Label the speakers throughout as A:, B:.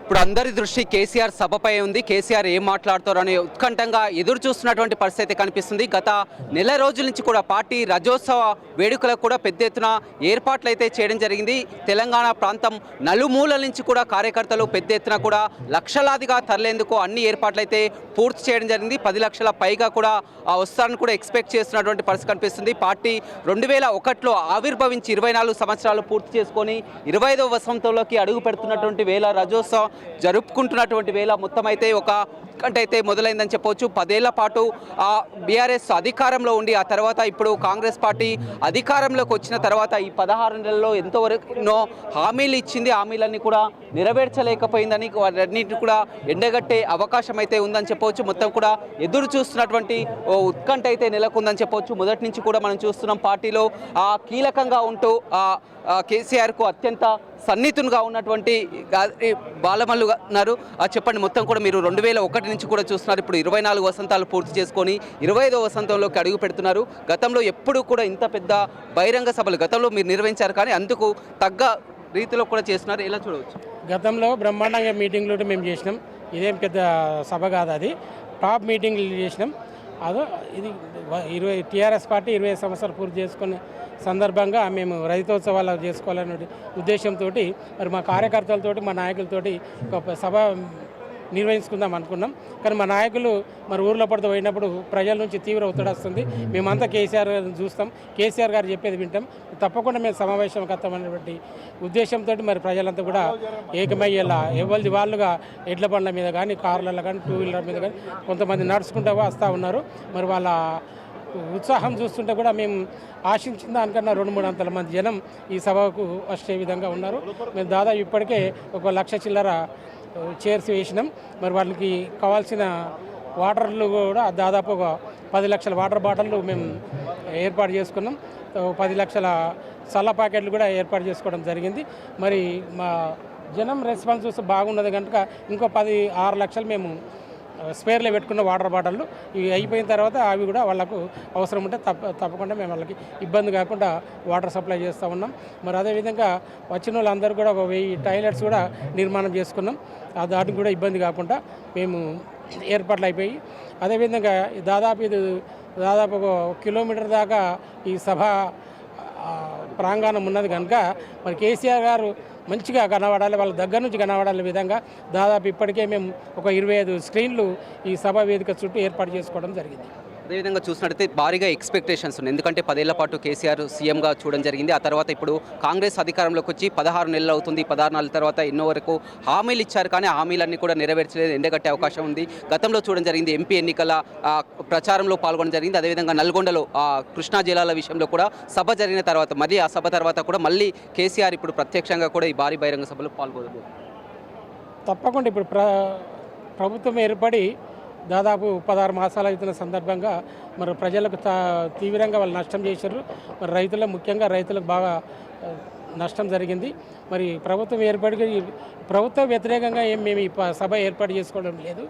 A: ఇప్పుడు అందరి దృష్టి కేసీఆర్ సభపై ఉంది. కేసీఆర్ ఏం మాట్లాడతారని ఉత్కంఠంగా ఎదురు చూస్తున్నటువంటి పరిస్థితి కనిపిస్తుంది. గత నెల రోజుల నుంచి కూడా పార్టీ రజోత్సవ వేడుకలకు కూడా పెద్ద ఎత్తున ఏర్పాట్లు అయితే చేయడం జరిగింది. తెలంగాణ ప్రాంతం నలుమూలల నుంచి కూడా కార్యకర్తలు పెద్ద ఎత్తున కూడా లక్షలాదిగా తరలేందుకు అన్ని ఏర్పాట్లు అయితే పూర్తి చేయడం జరిగింది. 10 లక్షల పైగా కూడా వస్తారని కూడా ఎక్స్పెక్ట్ చేస్తున్నటువంటి పరిస్థితి కనిపిస్తుంది. పార్టీ 2001లో ఆవిర్భవించి 24 సంవత్సరాలు పూర్తి చేసుకొని 25వ వసంతంలోకి అడుగు పెడుతున్నటువంటి వేళ రజోత్సవ జరుపుకుంటున్నటువంటి వేళ మొత్తం అయితే ఒక కంటే అయితే మొదలైందని చెప్పవచ్చు. 10 ఏళ్ల పాటు బీఆర్ఎస్ అధికారంలో ఉండి ఆ తర్వాత ఇప్పుడు కాంగ్రెస్ పార్టీ అధికారంలోకి వచ్చిన తర్వాత ఈ 16 నెలల్లో ఎంతవరకు హామీలు ఇచ్చింది, హామీలన్నీ కూడా నెరవేర్చలేకపోయిందని వాటన్నిటిని కూడా ఎండగట్టే అవకాశం అయితే ఉందని చెప్పవచ్చు. మొత్తం కూడా ఎదురు చూస్తున్నటువంటి ఉత్కంఠ అయితే నెలకొందని చెప్పవచ్చు. మొదటి నుంచి కూడా మనం చూస్తున్నాం పార్టీలో కీలకంగా ఉంటూ కేసీఆర్కు అత్యంత సన్నిహితునిగా ఉన్నటువంటి బాలమల్లు ఉన్నారు. చెప్పండి, మొత్తం కూడా మీరు 2001 నుంచి కూడా చూస్తున్నారు. ఇప్పుడు 24 వసంతాలు పూర్తి చేసుకొని 25వ వసంతంలోకి అడుగు పెడుతున్నారు. గతంలో ఎప్పుడు కూడా ఇంత పెద్ద బహిరంగ సభలు గతంలో మీరు నిర్వహించారు, కానీ అందుకు తగ్గ రీతిలో కూడా చేస్తున్నారు. ఎలా చూడవచ్చు?
B: గతంలో బ్రహ్మాండంగా మీటింగ్లు మేము చేసినాం. ఇదేం పెద్ద సభ కాదు, అది టాప్ మీటింగ్లు చేసినాం. అదో ఇది టీఆర్ఎస్ పార్టీ 20 సంవత్సరాలు పూర్తి చేసుకునే సందర్భంగా మేము రైతోత్సవాలు చేసుకోవాలనే ఉద్దేశంతో మరి మా కార్యకర్తలతోటి మా నాయకులతోటి ఒక సభ నిర్వహించుకుందాం అనుకున్నాం. కానీ మా నాయకులు మరి ఊర్లో పడుతూ పోయినప్పుడు ప్రజల నుంచి తీవ్ర ఒత్తిడి వస్తుంది. మేమంతా కేసీఆర్ చూస్తాం, కేసీఆర్ గారు చెప్పేది వింటాం, తప్పకుండా మేము సమావేశం కత్తమనేటువంటి ఉద్దేశంతో మరి ప్రజలంతా కూడా ఏకమయ్యేలా ఎవరిది వాళ్ళుగా ఎడ్ల బండ్ల మీద కానీ కార్లలో కానీ 2 వీలర్ మీద కానీ కొంతమంది నడుచుకుంటూ వస్తూ ఉన్నారు. మరి వాళ్ళ ఉత్సాహం చూస్తుంటే కూడా మేము ఆశించిన దానికన్నా 2-3 అంతల మంది జనం ఈ సభకు వచ్చే విధంగా ఉన్నారు. మేము దాదాపు ఇప్పటికే 1 లక్ష చిల్లర చైర్స్ వేసినాం. మరి వాళ్ళకి కావాల్సిన వాటర్లు కూడా దాదాపు 10 లక్షల వాటర్ బాటిళ్ళు మేము ఏర్పాటు చేసుకున్నాం. 10 లక్షల చల్ల ప్యాకెట్లు కూడా ఏర్పాటు చేసుకోవడం జరిగింది. మరి మా జనం రెస్పాన్స్ చూస్తే బాగున్నది కనుక ఇంకో 6 లక్షలు మేము స్పేర్లో పెట్టుకున్న వాటర్ బాటిళ్ళు ఇవి అయిపోయిన తర్వాత అవి కూడా వాళ్ళకు అవసరం ఉంటే తప్పకుండా మేము వాళ్ళకి ఇబ్బంది కాకుండా వాటర్ సప్లై చేస్తూ ఉన్నాం. మరి అదేవిధంగా వచ్చిన వాళ్ళందరూ కూడా 1000 టాయిలెట్స్ కూడా నిర్మాణం చేసుకున్నాం. దానికి కూడా ఇబ్బంది కాకుండా మేము ఏర్పాట్లు అయిపోయి అదేవిధంగా దాదాపు 1 కిలోమీటర్ దాకా ఈ సభ ప్రాంగణం ఉన్నది కనుక మరి కేసీఆర్ గారు మంచిగా కనబడాలి, వాళ్ళ దగ్గర నుంచి కనబడాలి విధంగా దాదాపు ఇప్పటికే మేము ఒక 25 స్క్రీన్లు ఈ సభా వేదిక చుట్టూ ఏర్పాటు చేసుకోవడం జరిగింది.
A: అదేవిధంగా చూసినట్టయితే భారీగా ఎక్స్పెక్టేషన్స్ ఉన్నాయి. ఎందుకంటే 10 ఏళ్ల పాటు కేసీఆర్ సీఎంగా చూడడం జరిగింది. ఆ తర్వాత ఇప్పుడు కాంగ్రెస్ అధికారంలోకి వచ్చి 16 నెలలు అవుతుంది. 16 నెలల తర్వాత ఎన్నో వరకు హామీలు ఇచ్చారు, కానీ హామీలన్నీ కూడా నెరవేర్చలేదు, ఎండగట్టే అవకాశం ఉంది. గతంలో చూడడం జరిగింది, ఎంపీ ఎన్నికల ప్రచారంలో పాల్గొనడం జరిగింది. అదేవిధంగా నల్గొండలో కృష్ణా జిల్లాల విషయంలో కూడా సభ జరిగిన తర్వాత మళ్ళీ ఆ సభ తర్వాత కూడా మళ్ళీ కేసీఆర్ ఇప్పుడు ప్రత్యక్షంగా కూడా ఈ భారీ బహిరంగ సభలో పాల్గొనదు.
B: తప్పకుండా ఇప్పుడు ప్రభుత్వం ఏర్పడి దాదాపు 16 మాసాలు అవుతున్న సందర్భంగా మరి ప్రజలకు తీవ్రంగా వాళ్ళు నష్టం చేశారు. మరి ముఖ్యంగా రైతులకు బాగా నష్టం జరిగింది. మరి ప్రభుత్వం ప్రభుత్వ వ్యతిరేకంగా మేము ఈ సభ ఏర్పాటు చేసుకోవడం లేదు.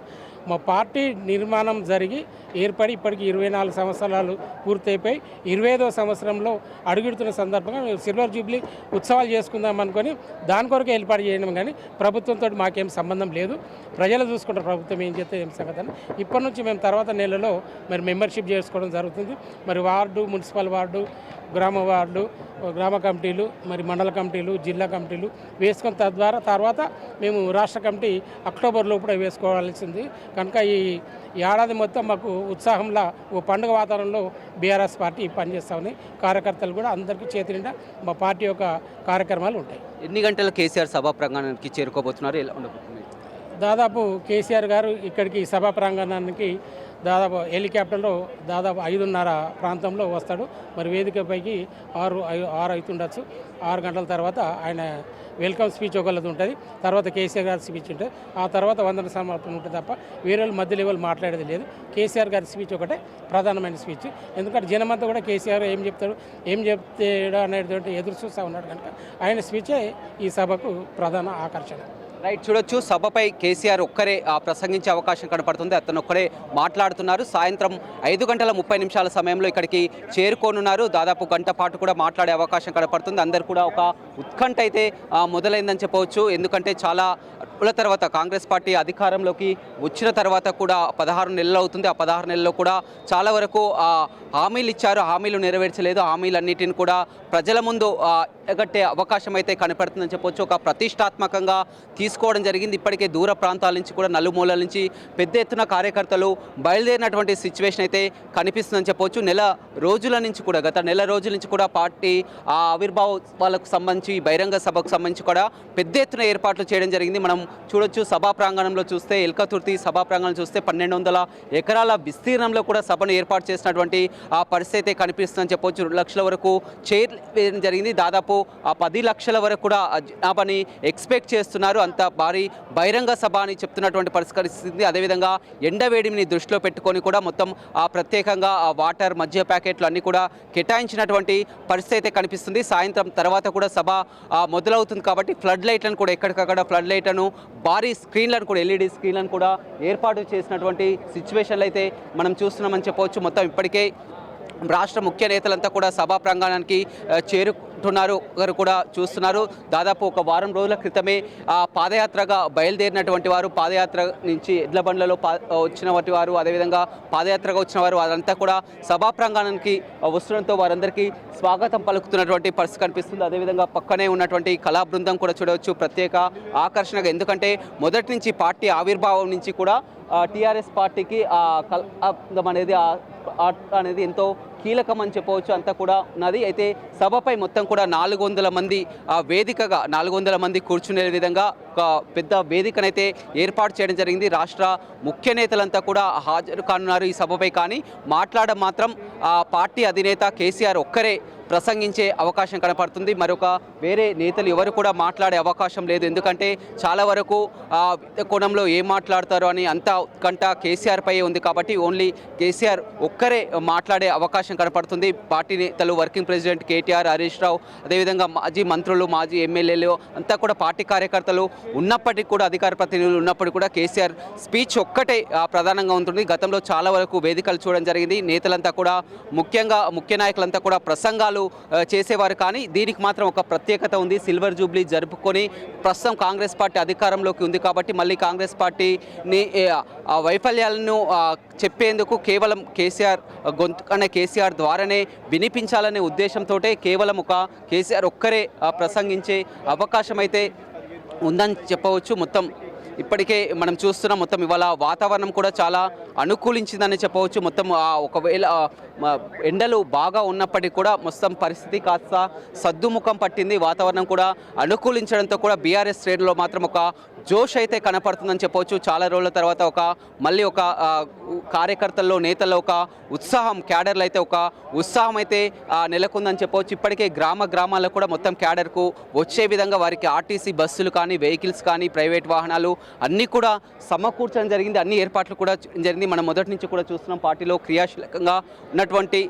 B: మా పార్టీ నిర్మాణం జరిగి ఏర్పడి ఇప్పటికి 24 సంవత్సరాలు పూర్తయిపోయి 25వ సంవత్సరంలో అడుగుడుతున్న సందర్భంగా మేము సిల్వర్ జూబ్లీ ఉత్సవాలు చేసుకుందాం అనుకొని దాని కొరకు ఏర్పాటు చేయడం, కానీ ప్రభుత్వంతో మాకేం సంబంధం లేదు. ప్రజలు చూసుకుంటారు ప్రభుత్వం ఏం చేస్తే ఏం సంగతి అని. ఇప్పటి నుంచి మేము తర్వాత నెలలో మరి మెంబర్షిప్ చేసుకోవడం జరుగుతుంది. మరి వార్డు, మున్సిపల్ వార్డు, గ్రామ వార్డు, గ్రామ కమిటీలు, మరి మండల కమిటీలు, జిల్లా కమిటీలు వేసుకున్న తర్వాత మేము రాష్ట్ర కమిటీ అక్టోబర్ లోపల వేసుకోవాల్సింది కనుక ఈ ఏడాది మొత్తం మాకు ఉత్సాహంలో ఓ పండుగ వాతావరణంలో బీఆర్ఎస్ పార్టీ పనిచేస్తామని కార్యకర్తలు కూడా అందరికీ చేతి నిండా మా పార్టీ యొక్క కార్యక్రమాలు ఉంటాయి.
A: ఎన్ని గంటల కేసీఆర్ సభా ప్రాంగణానికి చేరుకోబోతున్నారు? ఎలా ఉండబోతుంది?
B: దాదాపు కేసీఆర్ గారు ఇక్కడికి సభా ప్రాంగణానికి దాదాపు హెలికాప్టర్లో దాదాపు 5:30 ప్రాంతంలో వస్తాడు. మరి వేదికపైకి 6 అవుతుండొచ్చు. 6 గంటల తర్వాత ఆయన వెల్కమ్ స్పీచ్ ఒకళ్ళది ఉంటుంది, తర్వాత కేసీఆర్ గారి స్పీచ్ ఉంటుంది, ఆ తర్వాత వందన సమర్పణ ఉంటుంది తప్ప వేరే వాళ్ళు మధ్య లెవెల్ మాట్లాడేది లేదు. కేసీఆర్ గారి స్పీచ్ ఒకటే ప్రధానమైన స్పీచ్. ఎందుకంటే జనమంతా కూడా కేసీఆర్ ఏం చెప్తాడు అనేటువంటి ఎదురు చూస్తూ ఉన్నాడు కనుక ఆయన స్పీచే ఈ సభకు ప్రధాన ఆకర్షణ.
A: రైట్, చూడొచ్చు సభపై కేసీఆర్ ఒక్కరే ప్రసంగించే అవకాశం కనపడుతుంది. అతను ఒక్కరే మాట్లాడుతున్నారు. సాయంత్రం 5:30 సమయంలో ఇక్కడికి చేరుకోనున్నారు. దాదాపు గంట పాటు కూడా మాట్లాడే అవకాశం కనపడుతుంది. అందరు కూడా ఒక ఉత్కంఠ అయితే మొదలైందని చెప్పవచ్చు. ఎందుకంటే చాలా నెలల తర్వాత కాంగ్రెస్ పార్టీ అధికారంలోకి వచ్చిన తర్వాత కూడా 16 నెలలు అవుతుంది. ఆ 16 నెలల్లో కూడా చాలా వరకు హామీలు ఇచ్చారు, హామీలు నెరవేర్చలేదు. హామీలన్నిటిని కూడా ప్రజల ముందు ఎగట్టే అవకాశం అయితే కనపడుతుందని చెప్పొచ్చు. ఒక ప్రతిష్టాత్మకంగా తీసుకోవడం జరిగింది. ఇప్పటికే దూర ప్రాంతాల నుంచి కూడా నలుమూలల నుంచి పెద్ద ఎత్తున కార్యకర్తలు బయలుదేరినటువంటి సిచ్యువేషన్ అయితే కనిపిస్తుందని చెప్పొచ్చు. గత నెల రోజుల నుంచి కూడా పార్టీ ఆవిర్భావాలకు సంబంధించి బహిరంగ సభకు సంబంధించి కూడా పెద్ద ఎత్తున ఏర్పాట్లు చేయడం జరిగింది. మనం చూడొచ్చు, సభా ప్రాంగణంలో చూస్తే ఎల్కతుర్తి సభా ప్రాంగణం చూస్తే 1200 ఎకరాల విస్తీర్ణంలో కూడా సభను ఏర్పాటు చేసినటువంటి ఆ పరిస్థితి అయితే కనిపిస్తుందని చెప్పొచ్చు. 2 లక్షల వరకు చైర్లు వేయడం జరిగింది. దాదాపు 10 లక్షల వరకు కూడా జనాభాని ఎక్స్పెక్ట్ చేస్తున్నారు. అంత భారీ బహిరంగ సభ అని చెప్తున్నటువంటి పరిస్థితి. అదేవిధంగా ఎండవేడిని దృష్టిలో పెట్టుకొని కూడా మొత్తం ప్రత్యేకంగా వాటర్, మధ్య ప్యాకెట్లు అన్నీ కూడా కేటాయించినటువంటి పరిస్థితి అయితే కనిపిస్తుంది. సాయంత్రం తర్వాత కూడా సభ మొదలవుతుంది కాబట్టి ఫ్లడ్ లైట్లను కూడా ఎక్కడికక్కడ ఫ్లడ్ లైట్లను, భారీ స్క్రీన్లను కూడా, ఎల్ఈడి స్క్రీన్లను కూడా ఏర్పాటు చేసినటువంటి సిచ్యువేషన్లు అయితే మనం చూస్తున్నామని చెప్పవచ్చు. మొత్తం ఇప్పటికే రాష్ట్ర ముఖ్య నేతలంతా కూడా సభా ప్రాంగణానికి చేరుకుంటున్నారు కూడా చూస్తున్నారు. దాదాపు ఒక వారం రోజుల క్రితమే పాదయాత్రగా బయలుదేరినటువంటి వారు, పాదయాత్ర నుంచి ఎడ్ల బండ్లలో వచ్చినటువంటి వారు, అదేవిధంగా పాదయాత్రగా వచ్చిన వారు వారంతా కూడా సభా ప్రాంగణానికి వస్తుండడంతో వారందరికీ స్వాగతం పలుకుతున్నటువంటి పరిస్థితి కనిపిస్తుంది. అదేవిధంగా పక్కనే ఉన్నటువంటి కళా బృందం కూడా చూడవచ్చు ప్రత్యేక ఆకర్షణగా. ఎందుకంటే మొదటి నుంచి పార్టీ ఆవిర్భావం నుంచి కూడా టీఆర్ఎస్ పార్టీకి అనేది ఎంతో కీలకం అని చెప్పవచ్చు. అంతా కూడా ఉన్నది. అయితే సభపై మొత్తం కూడా 400 మంది వేదికగా 400 మంది కూర్చునే విధంగా ఒక పెద్ద వేదికనైతే ఏర్పాటు చేయడం జరిగింది. రాష్ట్ర ముఖ్య నేతలంతా కూడా హాజరు కానున్నారు ఈ సభపై. కానీ మాట్లాడడం మాత్రం పార్టీ అధినేత కేసీఆర్ ఒక్కరే ప్రసంగించే అవకాశం కనపడుతుంది. మరొక వేరే నేతలు ఎవరు కూడా మాట్లాడే అవకాశం లేదు. ఎందుకంటే చాలా వరకు కోణంలో ఏం మాట్లాడతారో అని అంతా ఉత్కంఠ కేసీఆర్ పై ఉంది కాబట్టి ఓన్లీ కేసీఆర్ ఒక్కరే మాట్లాడే అవకాశం కనపడుతుంది. పార్టీ నేతలు, వర్కింగ్ ప్రెసిడెంట్ కేటీఆర్, హరీష్ రావు, అదేవిధంగా మాజీ మంత్రులు, మాజీ ఎమ్మెల్యేలు అంతా కూడా పార్టీ కార్యకర్తలు ఉన్నప్పటికీ కూడా, అధికార ప్రతినిధులు ఉన్నప్పటికీ కూడా కేసీఆర్ స్పీచ్ ఒక్కటే ప్రధానంగా ఉంటుంది. గతంలో చాలా వరకు వేదికలు చూడడం జరిగింది. నేతలంతా కూడా, ముఖ్యంగా ముఖ్య నాయకులంతా కూడా ప్రసంగాలు చేసేవారు. కానీ దీనికి మాత్రం ఒక ప్రత్యేకత ఉంది. సిల్వర్ జూబ్లీ జరుపుకొని ప్రస్తుతం కాంగ్రెస్ పార్టీ అధికారంలోకి ఉంది కాబట్టి మళ్ళీ కాంగ్రెస్ పార్టీని వైఫల్యాలను చెప్పేందుకు కేవలం కేసీఆర్ గొంతుకనే కేసీఆర్ ద్వారానే వినిపించాలనే ఉద్దేశంతో కేవలం ఒక కేసీఆర్ ఒక్కరే ప్రసంగించే అవకాశం అయితే ఉందని చెప్పవచ్చు. మొత్తం ఇప్పటికే మనం చూస్తున్నాం, మొత్తం ఇవాళ వాతావరణం కూడా చాలా అనుకూలించిందని చెప్పవచ్చు. మొత్తం ఒకవేళ ఎండలు బాగా ఉన్నప్పటికీ కూడా మొత్తం పరిస్థితి కాస్త సద్దుముఖం పట్టింది. వాతావరణం కూడా అనుకూలించడంతో కూడా బీఆర్ఎస్ శ్రేణులో మాత్రం ఒక జోష్ అయితే కనపడుతుందని చెప్పవచ్చు. చాలా రోజుల తర్వాత మళ్ళీ ఒక కార్యకర్తల్లో, నేతల్లో ఒక ఉత్సాహం, క్యాడర్లు అయితే ఒక ఉత్సాహం అయితే నెలకొందని చెప్పవచ్చు. ఇప్పటికే గ్రామాల్లో కూడా మొత్తం క్యాడర్కు వచ్చే విధంగా వారికి ఆర్టీసీ బస్సులు కానీ, వెహికల్స్ కానీ, ప్రైవేట్ వాహనాలు అన్నీ కూడా సమకూర్చడం జరిగింది. అన్ని ఏర్పాట్లు కూడా జరిగింది. మనం మొదటి నుంచి కూడా చూస్తున్నాం పార్టీలో క్రియాశీలకంగా ఉన్నటువంటి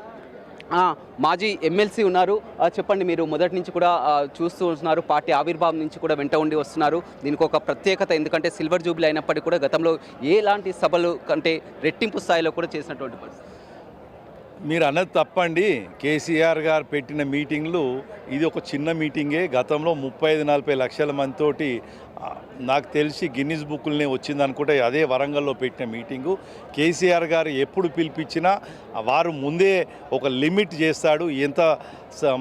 A: మాజీ ఎమ్మెల్సీ ఉన్నారు. చెప్పండి, మీరు మొదటి నుంచి కూడా చూస్తూ వస్తున్నారు, పార్టీ ఆవిర్భావం నుంచి కూడా వెంట ఉండి వస్తున్నారు. దీనికి ఒక ప్రత్యేకత, ఎందుకంటే సిల్వర్ జూబ్లీ అయినప్పటికీ కూడా గతంలో ఎలాంటి సభలు కంటే రెట్టింపు స్థాయిలో కూడా చేసినటువంటి పరిస్థితి.
C: మీరు అన్నది తప్పండి. కేసీఆర్ గారు పెట్టిన మీటింగ్లు ఇది ఒక చిన్న మీటింగే. గతంలో 35-40 లక్షల మందితోటి నాకు తెలిసి గిన్నిస్ బుక్లనే వచ్చింది అనుకుంటే అదే వరంగల్లో పెట్టిన మీటింగు. కేసీఆర్ గారు ఎప్పుడు పిలిపించినా వారు ముందే ఒక లిమిట్ చేస్తాడు ఎంత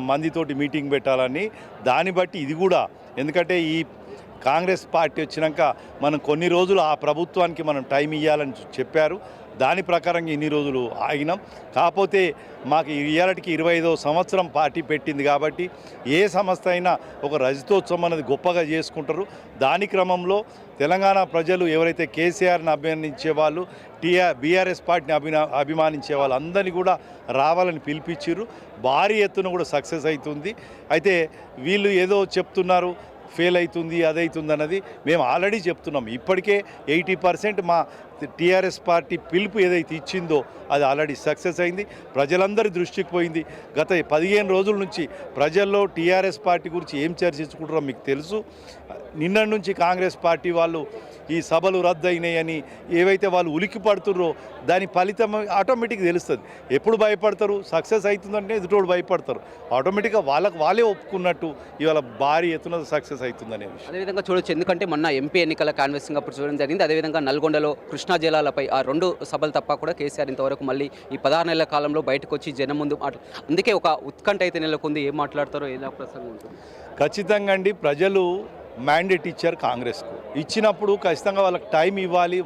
C: మందితోటి మీటింగ్ పెట్టాలని. దాన్ని బట్టి ఇది కూడా, ఎందుకంటే ఈ కాంగ్రెస్ పార్టీ వచ్చినాక మనం కొన్ని రోజులు ఆ ప్రభుత్వానికి మనం టైం ఇవ్వాలని చెప్పారు. దాని ప్రకారంగా ఇన్ని రోజులు ఆగినాం. కాకపోతే మాకు ఇయ్యాలటికి 25వ సంవత్సరం పార్టీ పెట్టింది కాబట్టి ఏ సంస్థ అయినా ఒక రజతోత్సవం అనేది గొప్పగా చేసుకుంటారు. దాని క్రమంలో తెలంగాణ ప్రజలు ఎవరైతే కేసీఆర్ని అభిమానించే వాళ్ళు, బీఆర్ఎస్ పార్టీని అభిమానించే వాళ్ళు అందరినీ కూడా రావాలని పిలిపించారు. భారీ ఎత్తున కూడా సక్సెస్ అవుతుంది. అయితే వీళ్ళు ఏదో చెప్తున్నారు, ఫెయిల్ అవుతుంది, అదవుతుంది అన్నది మేము ఆల్రెడీ చెప్తున్నాం. ఇప్పటికే 80% మా టీఆర్ఎస్ పార్టీ పిలుపు ఏదైతే ఇచ్చిందో అది ఆల్రెడీ సక్సెస్ అయింది, ప్రజలందరి దృష్టికి పోయింది. గత 15 రోజుల నుంచి ప్రజల్లో టీఆర్ఎస్ పార్టీ గురించి ఏం చర్చించుకుంటారో మీకు తెలుసు. నిన్న నుంచి కాంగ్రెస్ పార్టీ వాళ్ళు ఈ సభలు రద్దయినాయని ఏవైతే వాళ్ళు ఉలికి పడుతుర్రో దాని ఫలితం ఆటోమేటిక్గా తెలుస్తుంది. ఎప్పుడు భయపడతారు? సక్సెస్ అవుతుందంటే ఎదుటోడు భయపడతారు. ఆటోమేటిక్గా వాళ్ళే ఒప్పుకున్నట్టు ఇవాళ భారీ ఎత్తున సక్సెస్ అవుతుందనే విషయం.
A: అదేవిధంగా చూడొచ్చు, ఎందుకంటే మొన్న ఎంపీ ఎన్నికల కాన్వెస్సింగ్ అప్పుడు చూడడం జరిగింది. అదేవిధంగా నల్గొండలో కృష్ణా జిల్లాలపై ఆ 2 సభలు తప్ప కూడా కేసీఆర్ ఇంతవరకు మళ్ళీ ఈ 16 నెలల కాలంలో బయటకు వచ్చి జనం ముందు అందుకే ఒక ఉత్కంఠ అయితే నెలకొంది. ఏం మాట్లాడతారో ఎలా ప్రసంగం ఉంటుంది?
C: ఖచ్చితంగా అండి, ప్రజలు మ్యాండేట్ ఇచ్చారు కాంగ్రెస్కు. ఇచ్చినప్పుడు ఖచ్చితంగా వాళ్ళకి టైం ఇవ్వాలి,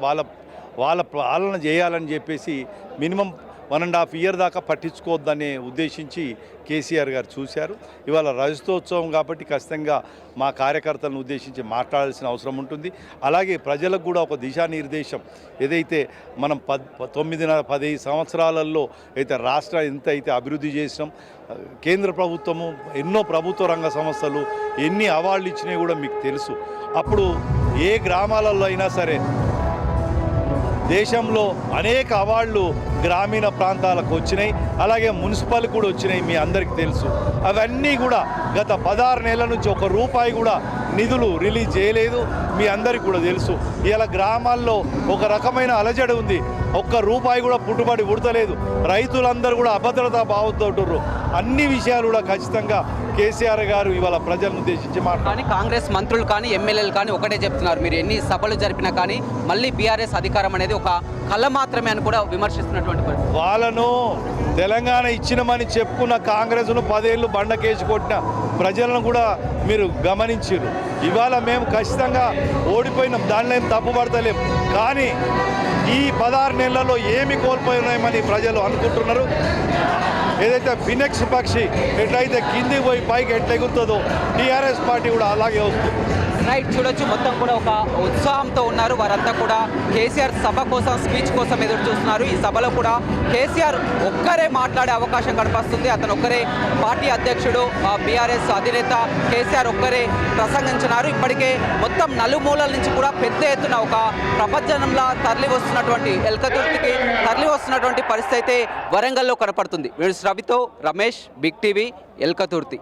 C: వాళ్ళ పాలన చేయాలని చెప్పేసి మినిమం 1.5 ఇయర్ దాకా పట్టించుకోవద్దనే ఉద్దేశించి కేసీఆర్ గారు చూశారు. ఇవాళ రజతోత్సవం కాబట్టి ఖచ్చితంగా మా కార్యకర్తలను ఉద్దేశించి మాట్లాడాల్సిన అవసరం ఉంటుంది. అలాగే ప్రజలకు కూడా ఒక దిశానిర్దేశం, ఏదైతే మనం 9-10 సంవత్సరాలలో అయితే రాష్ట్రం ఎంత అయితే అభివృద్ధి చేసినాం, కేంద్ర ప్రభుత్వము ఎన్నో ప్రభుత్వ రంగ సంస్థలు ఎన్ని అవార్డులు ఇచ్చినాయి కూడా మీకు తెలుసు. అప్పుడు ఏ గ్రామాలలో అయినా సరే దేశంలో అనేక అవార్డులు గ్రామీణ ప్రాంతాలకు వచ్చినాయి, అలాగే మున్సిపల్ కూడా వచ్చినాయి, మీ అందరికీ తెలుసు. అవన్నీ కూడా గత 16 నెలల నుంచి ₹1 కూడా నిధులు రిలీజ్ చేయలేదు, మీ అందరికీ కూడా తెలుసు. ఇలా గ్రామాల్లో ఒక రకమైన అలజడి ఉంది, ₹1 కూడా పుట్టుబడి పుడతలేదు, రైతులందరూ కూడా అభద్రతా భావంతో ఉంటుర్రు. అన్ని విషయాలు కూడా ఖచ్చితంగా కేసీఆర్ గారు ఇవాళ ప్రజలను ఉద్దేశించి
A: కానీ కాంగ్రెస్ మంత్రులు కానీ ఎమ్మెల్యేలు కానీ ఒకటే చెప్తున్నారు, మీరు ఎన్ని సభలు జరిపినా కానీ మళ్ళీ బీఆర్ఎస్ అధికారం అనేది ఒక కళ మాత్రమే అని కూడా విమర్శిస్తున్నటువంటి పరిస్థితి.
C: వాళ్ళను తెలంగాణ ఇచ్చినమని చెప్పుకున్న కాంగ్రెస్ను 10 ఏళ్ళు బండకేసి కొట్టిన ప్రజలను కూడా మీరు గమనించారు. ఇవాళ మేము ఖచ్చితంగా ఓడిపోయినాం, దానిలో ఏం తప్పు పడతలేం. కానీ ఈ 16 నెలలలో ఏమి కోల్పోయినామని ప్రజలు అనుకుంటున్నారు. ఏదైతే ఫినిక్స్ పక్షి ఎట్లయితే కిందికి పోయి పైకి ఎట్లా ఎగురుతుందో టీఆర్ఎస్ పార్టీ కూడా అలాగే వస్తుంది.
A: రైట్, చూడొచ్చు మొత్తం కూడా ఒక ఉత్సాహంతో ఉన్నారు వారంతా కూడా. కేసీఆర్ సభ కోసం, స్పీచ్ కోసం ఎదురు చూస్తున్నారు. ఈ సభలో కూడా కేసీఆర్ ఒక్కరే మాట్లాడే అవకాశం కనిపిస్తుంది. అతను ఒక్కరే పార్టీ అధ్యక్షుడు, బీఆర్ఎస్ అధినేత కేసీఆర్ ఒక్కరే ప్రసంగించినారు. ఇప్పటికే మొత్తం నలుమూలల నుంచి కూడా పెద్ద ఎత్తున ఒక ప్రపంచంలా తరలి వస్తున్నటువంటి ఎల్కతుర్తికి తరలి వస్తున్నటువంటి పరిస్థితి అయితే వరంగల్లో కనపడుతుంది. రవితో రమేష్, బిగ్ టీవీ, ఎల్కతుర్తి.